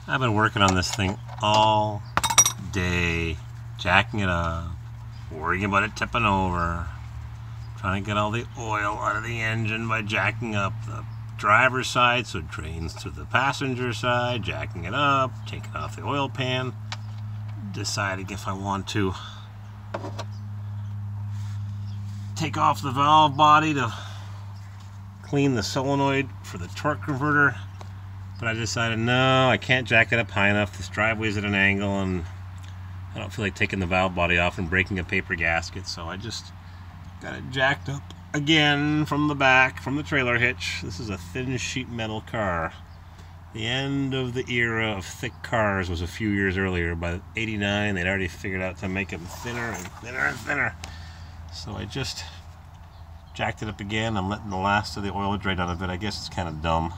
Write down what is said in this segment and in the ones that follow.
I've been working on this thing all day, jacking it up, worrying about it tipping over, trying to get all the oil out of the engine by jacking up the driver's side so it drains to the passenger side, jacking it up, taking off the oil pan, deciding if I want to take off the valve body to clean the solenoid for the torque converter. But I decided, no, I can't jack it up high enough. This driveway's at an angle, and I don't feel like taking the valve body off and breaking a paper gasket, so I just got it jacked up again from the back, from the trailer hitch. This is a thin sheet metal car. The end of the era of thick cars was a few years earlier. By '89, they'd already figured out to make them thinner and thinner and thinner. So I just jacked it up again. I'm letting the last of the oil drain out of it. I guess it's kind of dumb.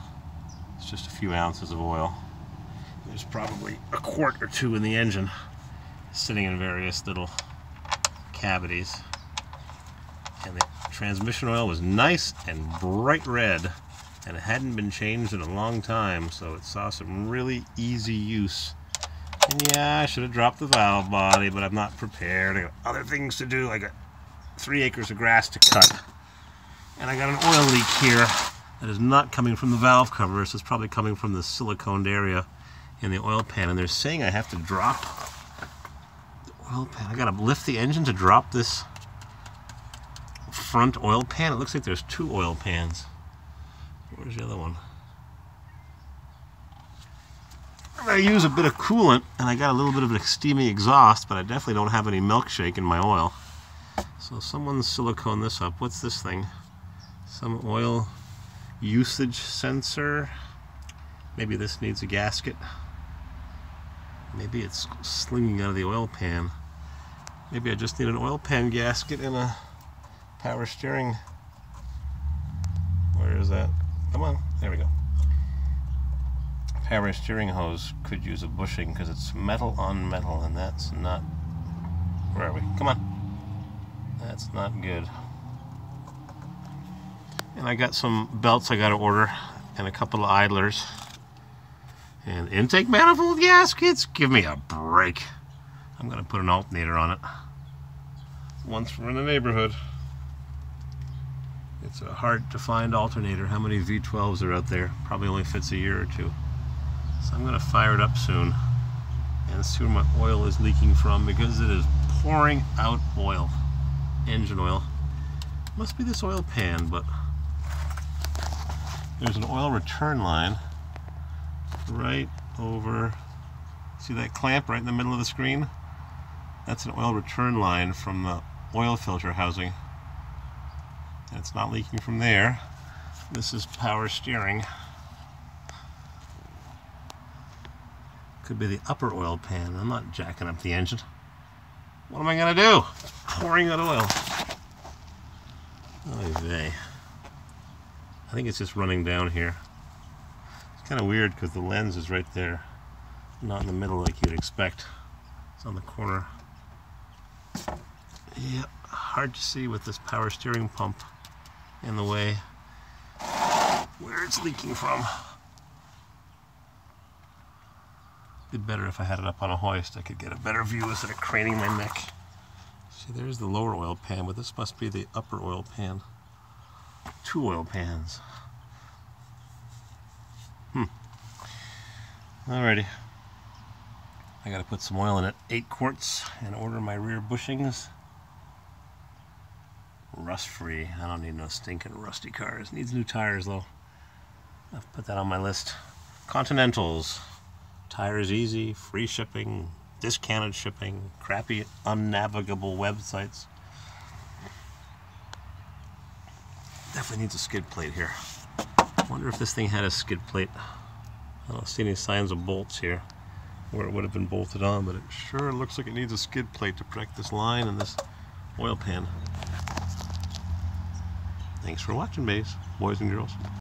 It's just a few ounces of oil. There's probably a quart or two in the engine, sitting in various little cavities. And the transmission oil was nice and bright red, and it hadn't been changed in a long time, so it saw some really easy use. And yeah, I should have dropped the valve body, but I'm not prepared. I got other things to do. I got 3 acres of grass to cut. And I got an oil leak here that is not coming from the valve cover, so it's probably coming from the siliconed area in the oil pan. And they're saying I have to drop the oil pan. I gotta lift the engine to drop this front oil pan. It looks like there's 2 oil pans. Where's the other one? I use a bit of coolant, and I got a little bit of a steamy exhaust, but I definitely don't have any milkshake in my oil. So someone's siliconed this up. What's this thing? Some oil usage sensor. Maybe this needs a gasket. Maybe it's slinging out of the oil pan. Maybe I just need an oil pan gasket and a power steering. Where is that? Come on, there we go. Power steering hose could use a bushing because it's metal on metal, and that's not... Where are we? Come on. That's not good. And I got some belts I got to order, and a couple of idlers. And intake manifold gaskets? Give me a break. I'm going to put an alternator on it once we're in the neighborhood. It's a hard to find alternator. How many V12s are out there? Probably only fits a year or 2. So I'm going to fire it up soon and see where my oil is leaking from, because it is pouring out oil. Engine oil. Must be this oil pan, but there's an oil return line right over, see that clamp right in the middle of the screen? That's an oil return line from the oil filter housing. And it's not leaking from there. This is power steering. Could be the upper oil pan. I'm not jacking up the engine. What am I gonna do? It's pouring out oil. Oy vey. I think it's just running down here. It's kind of weird because the lens is right there, not in the middle like you'd expect. It's on the corner. Yeah, hard to see with this power steering pump in the way where it's leaking from. Be better if I had it up on a hoist. I could get a better view instead of craning my neck. See, there's the lower oil pan, but this must be the upper oil pan. 2 oil pans. Alrighty. I gotta put some oil in it. 8 quarts, and order my rear bushings. Rust free. I don't need no stinking rusty cars. Needs new tires though. I've put that on my list. Continentals. Tires easy, free shipping, discounted shipping, crappy unnavigable websites. Definitely needs a skid plate here. Wonder if this thing had a skid plate. I don't see any signs of bolts here where it would have been bolted on, but it sure looks like it needs a skid plate to protect this line and this oil pan. Thanks for watching, boys and girls.